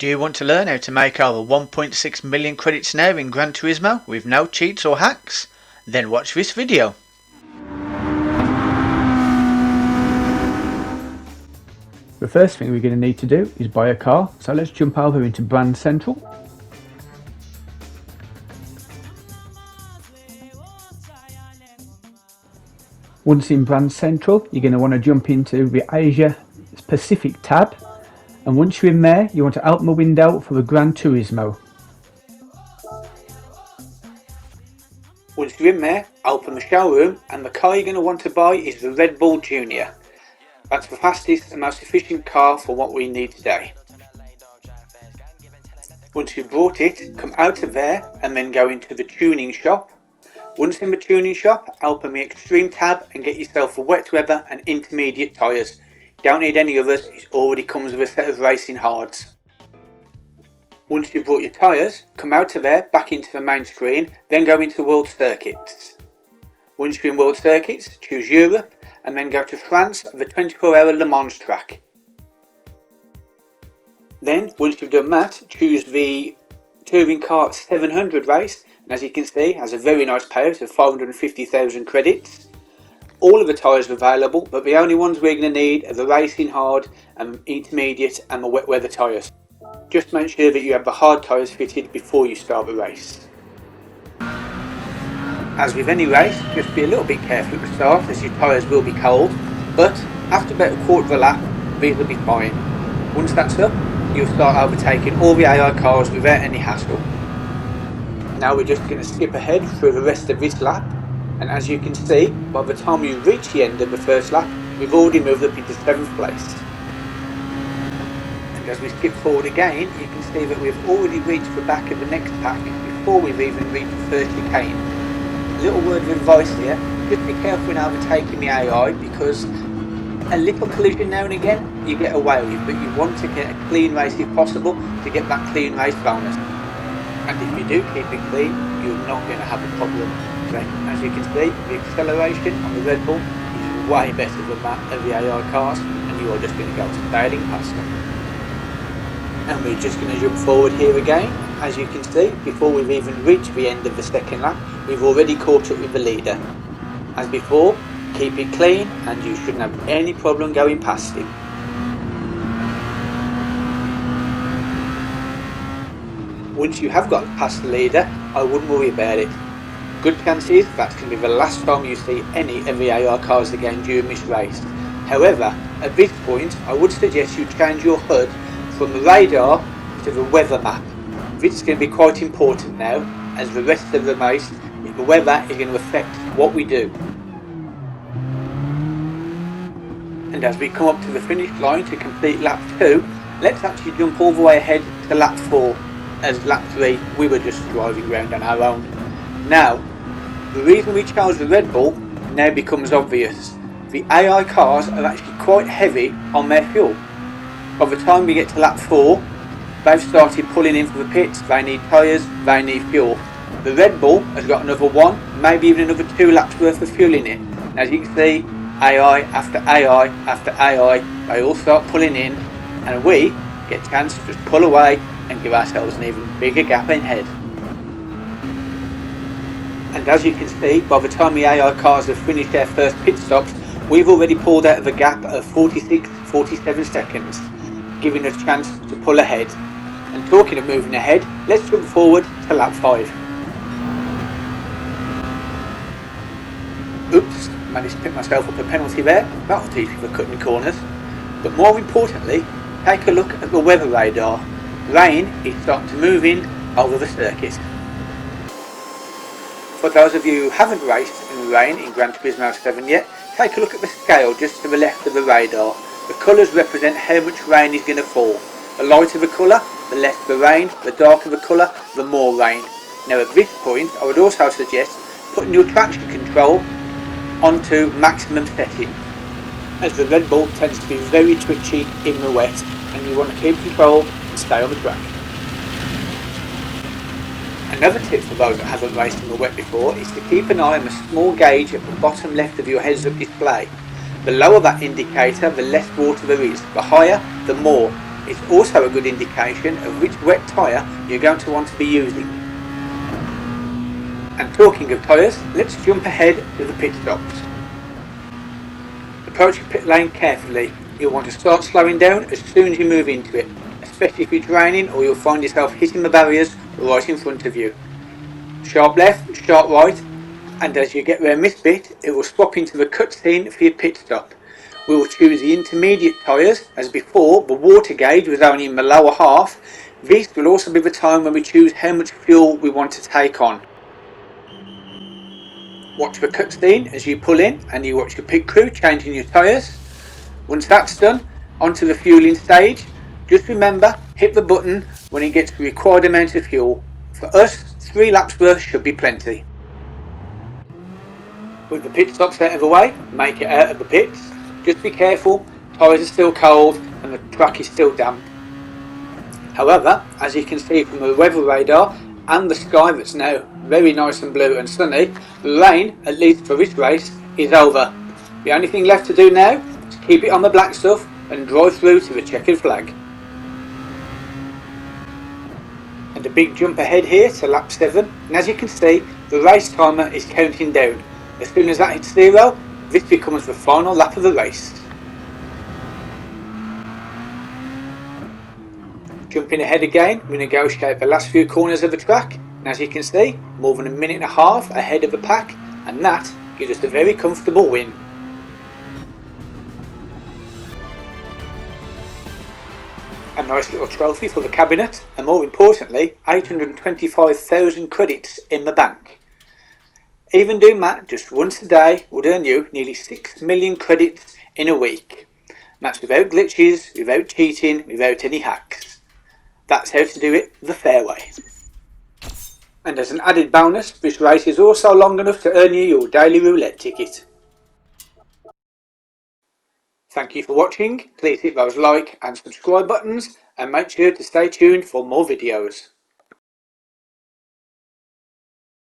Do you want to learn how to make over 1.6 million credits now in Gran Turismo with no cheats or hacks? Then watch this video. The first thing we're going to need to do is buy a car, so let's jump over into Brand Central. Once in Brand Central, you're going to want to jump into the Asia Pacific tab, and once you're in there, you want to open the window for the Gran Turismo. Once you're in there, open the showroom, and the car you're going to want to buy is the Red Bull Junior. That's the fastest and most efficient car for what we need today. Once you've bought it, come out of there and then go into the tuning shop. Once in the tuning shop, open the Extreme tab and get yourself a wet weather and intermediate tyres. Don't need any others, it already comes with a set of racing hards. Once you've bought your tyres, come out of there, back into the main screen, then go into World Circuits. Once you're in World Circuits, choose Europe and then go to France, the 24-hour Le Mans track. Then, once you've done that, choose the Touring Car 700 race, and as you can see, it has a very nice payout of 550,000 credits. All of the tyres are available, but the only ones we're going to need are the racing hard and intermediate and the wet weather tyres. Just make sure that you have the hard tyres fitted before you start the race. As with any race, just be a little bit careful at the start as your tyres will be cold, but after about a quarter of a lap, these will be fine. Once that's up, you'll start overtaking all the AI cars without any hassle. Now we're just going to skip ahead through the rest of this lap, and as you can see, by the time you reach the end of the first lap, we've already moved up into 7th place. And as we skip forward again, you can see that we've already reached the back of the next pack before we've even reached the 30 chicane. A little word of advice here, just be careful when overtaking the AI, because a little collision now and again you get away with, but you want to get a clean race if possible to get that clean race bonus. And if you do keep it clean, you're not going to have a problem. So, as you can see, the acceleration on the Red Bull is way better than that of the AI cars, and you are just going to go sailing past them. And we're just going to jump forward here again. As you can see, before we've even reached the end of the second lap, we've already caught up with the leader. As before, keep it clean and you shouldn't have any problem going past him. Once you have got past the leader, I wouldn't worry about it. Good chances that's going to be the last time you see any of the AI cars again during this race. However, at this point, I would suggest you change your HUD from the radar to the weather map. This is going to be quite important now, as the rest of the race, the weather is going to affect what we do. And as we come up to the finish line to complete lap 2, let's actually jump all the way ahead to lap 4, as lap 3 we were just driving around on our own. Now, the reason we chose the Red Bull now becomes obvious. The AI cars are actually quite heavy on their fuel. By the time we get to lap 4, they've started pulling in for the pits, they need tyres, they need fuel. The Red Bull has got another 1, maybe even another 2 laps worth of fuel in it. And as you can see, AI after AI after AI, they all start pulling in, and we get a chance to just pull away and give ourselves an even bigger gap ahead. And as you can see, by the time the AI cars have finished their first pit stops, we've already pulled out of a gap of 46-47 seconds, giving us a chance to pull ahead. And talking of moving ahead, let's jump forward to lap 5. Oops, managed to pick myself up a penalty there. That'll teach you for cutting corners. But more importantly, take a look at the weather radar. Rain is starting to move in over the circuit. For those of you who haven't raced in the rain in Gran Turismo 7 yet, take a look at the scale just to the left of the radar. The colours represent how much rain is going to fall. The lighter the colour, the less the rain, the darker the colour, the more rain. Now at this point, I would also suggest putting your traction control onto maximum setting, as the Red Bull tends to be very twitchy in the wet, and you want to keep control and stay on the track. Another tip for those that haven't raced in the wet before is to keep an eye on the small gauge at the bottom left of your heads-up display. The lower that indicator, the less water there is. The higher, the more. It's also a good indication of which wet tyre you're going to want to be using. And talking of tyres, let's jump ahead to the pit stops. Approach your pit lane carefully. You'll want to start slowing down as soon as you move into it, especially if it's raining, or you'll find yourself hitting the barriers right in front of you. Sharp left, sharp right, and as you get round this bit, it will swap into the cutscene for your pit stop. We will choose the intermediate tyres. As before, the water gauge was only in the lower half. This will also be the time when we choose how much fuel we want to take on. Watch the cutscene as you pull in, and you watch your pit crew changing your tyres. Once that's done, onto the fueling stage. Just remember, hit the button when it gets the required amount of fuel. For us, 3 laps worth should be plenty. With the pit stops out of the way, make it out of the pits. Just be careful, tyres are still cold and the track is still damp. However, as you can see from the weather radar and the sky that's now very nice and blue and sunny, the rain, at least for this race, is over. The only thing left to do now is keep it on the black stuff and drive through to the checkered flag. And a big jump ahead here to lap 7, and as you can see, the race timer is counting down. As soon as that hits 0, this becomes the final lap of the race. Jumping ahead again, we negotiate the last few corners of the track, and as you can see, more than a minute and a half ahead of the pack, and that gives us a very comfortable win. A nice little trophy for the cabinet, and more importantly, 825,000 credits in the bank. Even doing that just once a day would earn you nearly 6 million credits in a week. And that's without glitches, without cheating, without any hacks. That's how to do it the fair way. And as an added bonus, this race is also long enough to earn you your daily roulette ticket. Thank you for watching. Please hit those like and subscribe buttons and make sure to stay tuned for more videos.